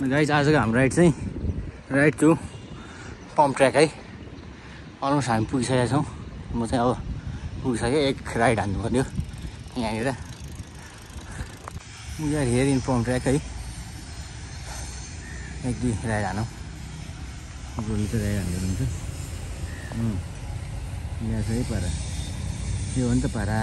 Guys आजको हाम्रो ride चाहिँ राइड टु पम्प ट्र्याक है। अलमोस्ट हामी पुगिसकेका छौँ। म चाहिँ अब पुगिसकेँ, एक राइड हान्नु पर्यो यहाँनिर। We are here in pump track है। एक दुई राइड हानौँ, गोली त राइड हान्दै हुन्छ। यहाँ चाहिँ पारा यो हो नि त पारा।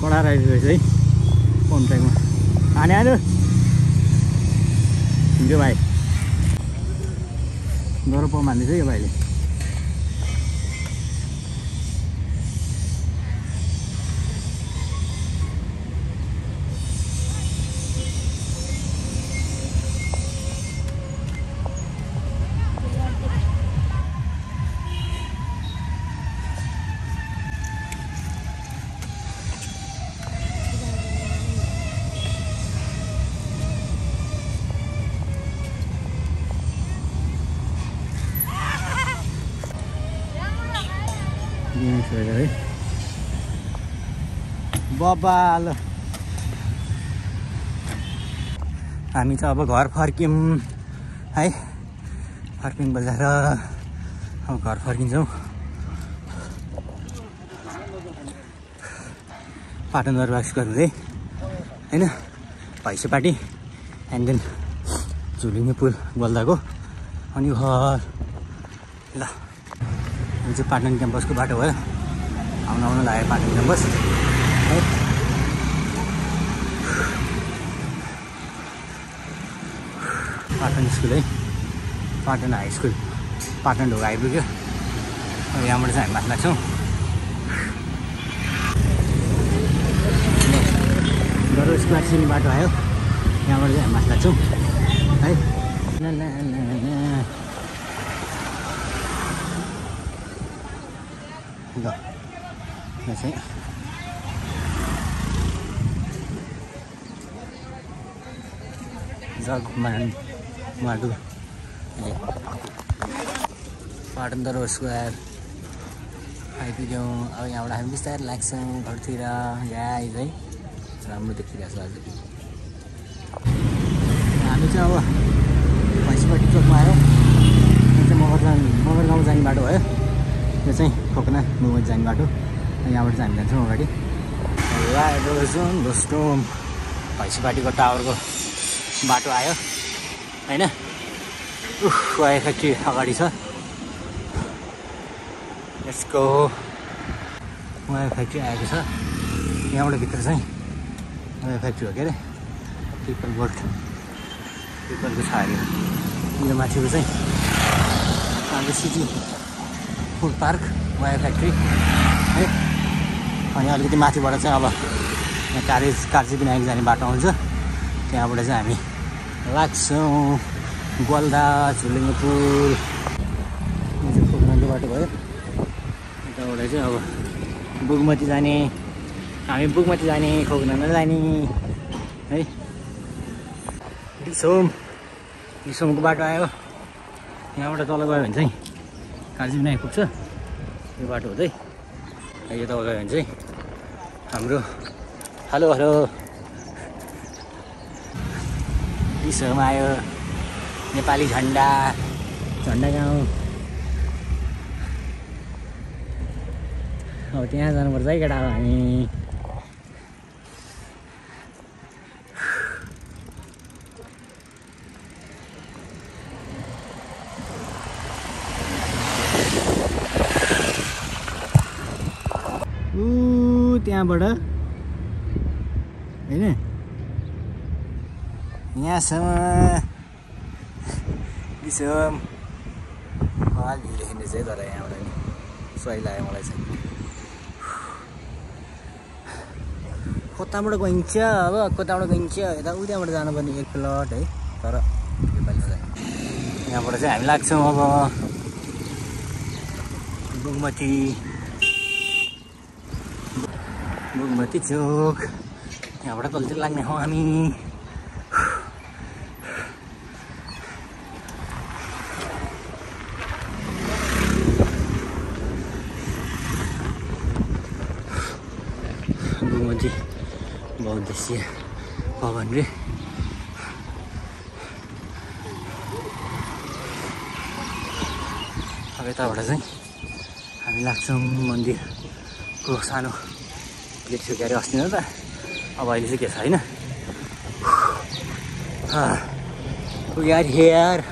कडा राइड रहेछ है पम्प ट्र्याकमा। हाने हान्यो हिँड्यो भाइ, डर पम्प हान्दैछ यो भाइले। है बबाल हामी चाहिँ अब घर फर्क्यौँ है। फर्किङ बजार अब घर फर्किन्छौँ। पाटन दरबार गर्दै होइन, भैँसेपाटी एन्ड देन झुलिने पुल गोल्दाको अनि घर। ल यो चाहिँ पाटन क्याम्पसको बाटो भयो। आउन लाग्यो पाटन क्याम्पस है। पाटन स्कुल है, पाटन हाई स्कुल, पाटन ढोका आइपुग्यो। अब यहाँबाट चाहिँ हामी माथि लाग्छौँ। गरौँ स्क्वायर सिने बाटो आयो, यहाँबाट चाहिँ हामी माथि लाग्छौँ है। ल यो चाहिँ जगमान माडु पाटन दरबार स्क्वायर आइपुग्यौँ। अब यहाँबाट हामी बिस्तारै लाग्छौँ घरतिर। गाइज है राम्रो देखिरहेको छ आज। हामी चाहिँ अब भैँसेपाटी चोकमा आयो। यो चाहिँ मगर गाउँ जाने बाटो भयो। यो चाहिँ खोकना मोमोज जाने बाटो। यहाँबाट चाहिँ हामी जान्छौँ अगाडि। भैँसेपाटीको टावरको बाटो आयो होइन। वाइ फ्याक्ट्री अगाडि छ। यसको वाइ फ्याक्ट्री आएको छ। यहाँबाट भित्र चाहिँ वाइ फ्याक्ट्री हो के अरे, पिपल बोट पिपलको छ अरे। यो माथिको चाहिँ हाम्रो सिटी फुड पार्क वाइ फ्याक्ट्री है। अनि अलिकति माथिबाट चाहिँ अब यहाँ कारजी विनायक जाने बाटो आउँछ। त्यहाँबाट चाहिँ हामी लाग्छौँ। ग्वालदा झुलिङ्गे पुल खोक्नाको बाटो भयो। यताबाट चाहिँ अब बुगमती जाने, हामी बुगमती जाने, खोक्नामा जाने है। दिसोमको बाटो आयो। यहाँबाट तल गयो भने चाहिँ कालचिनी आइपुग्छ। यो बाटो हुँदै यो तल गयो भने चाहिँ हाम्रो हेलो दिसोमा आयो। नेपाली झन्डा गाउँ। अब त्यहाँ जानुपर्छ है केटा हामी। त्यहाँबाट होइन यहाँसम्म दिसोम अलि लेखिने चाहिँ तर यहाँबाट नि सही लाग्यो मलाई चाहिँ। कताबाट गइन्छ अब यता उताबाट जानुपर्ने एक प्लट है। तर योपालि चाहिँ यहाँबाट चाहिँ हामी लाग्छौँ अब बुगमती चोक। यहाँबाट तलतिर लाग्ने हौ हामी। बुगमती बहुउद्देश्य भवन रे। अब यताबाट चाहिँ हामी लाग्छौँ मन्दिरको सानो गेट थियो क्यारे अस्ति न त। अब अहिले चाहिँ के छ होइन। We are here,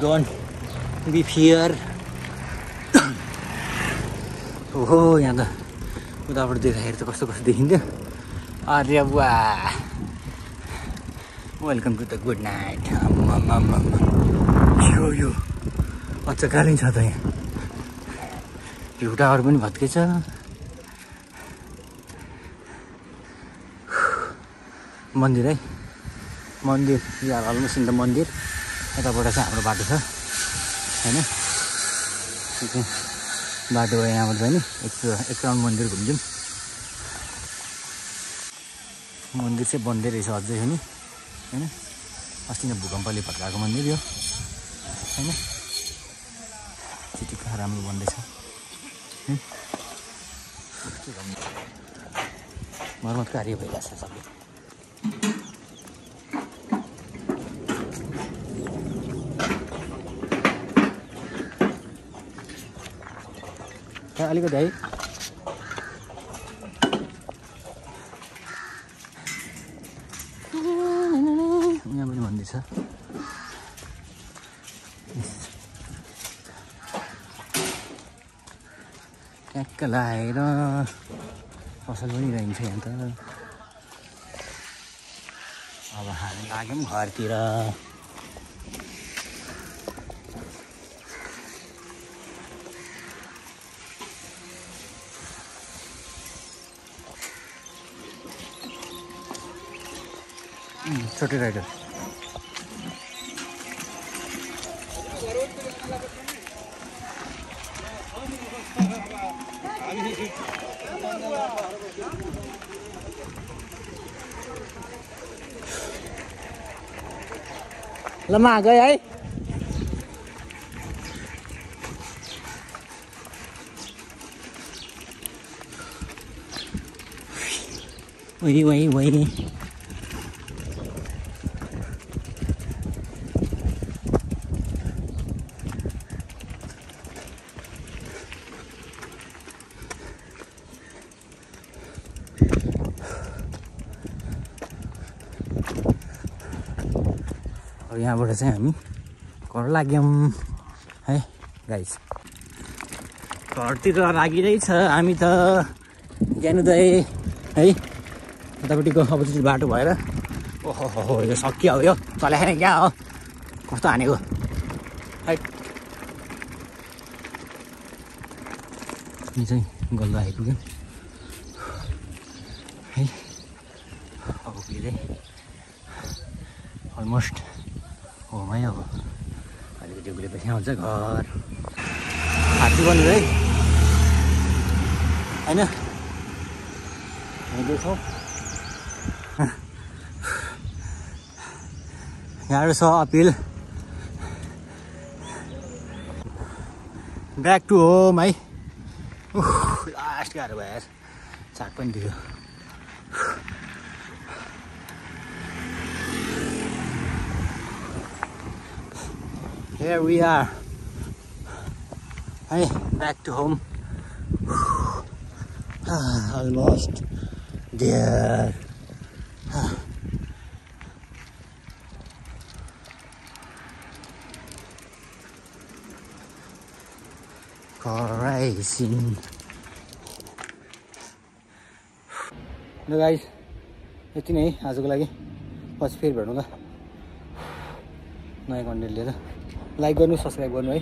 don't be fear। ओहो यहाँ त उताबाट देख्दाखेरि त कस्तो देखिन्थ्यो। अरे वाह, welcome to the good night. यो अच्छा कालिङ छ त यहाँ। भ्यू टावर पनि भत्केछ। मन्दिर है, मन्दिर यहाँ अलमोस्ट इन द मन्दिर। यताबाट चाहिँ हाम्रो बाटो छ होइन। बाटो हो यहाँबाट चाहिँ नि एक राउन्ड मन्दिर घुम्छौँ। मन्दिर चाहिँ बन्दै रहेछ अझै हो नि होइन। अस्ति नै भूकम्पले भत्काएको मन्दिर यो होइन। चिटिक्क राम्रो बन्दैछ। मर्मत कार्य भइरहेछ सबै। अलिकति है यहाँ पनि मन्दिर छ। ट्याक्क लगाएर फसल पनि रहन्छ यहाँ त। अब हामी लाग्यौँ घरतिर। छोटे राइडर लम्मा आ गए है। वही अब यहाँबाट चाहिँ हामी घर लाग्यौँ है गाइस। घरतिर लागिरहेछ हामी त ज्ञानोदय है। उतापट्टिको अपोजिट बाटो भएर ओहो यो सकियो यो चलाएन क्या हो। कस्तो हानेको है। यो चाहिँ गल्दा आइपुग्यो है। अब पुग्दै अलमोस्ट होमै अब अलिकति उक्लेपछि आउँछ घर। हात्ती बन्नु है होइन हिँड्दैछौँ। गाह्रो छ अपिल ब्याक टु होम है। लास्ट गाह्रो भयो यार, चाक पनि दियो। Here we are. Hey, back to home. Almost there. Rising. ल गाइस यति नै आजको लागि, पछि फेरि भेटौँला नयाँ कन्टेन्ट लिएर। लाइक गर्नु, सब्सक्राइब गर्नु है।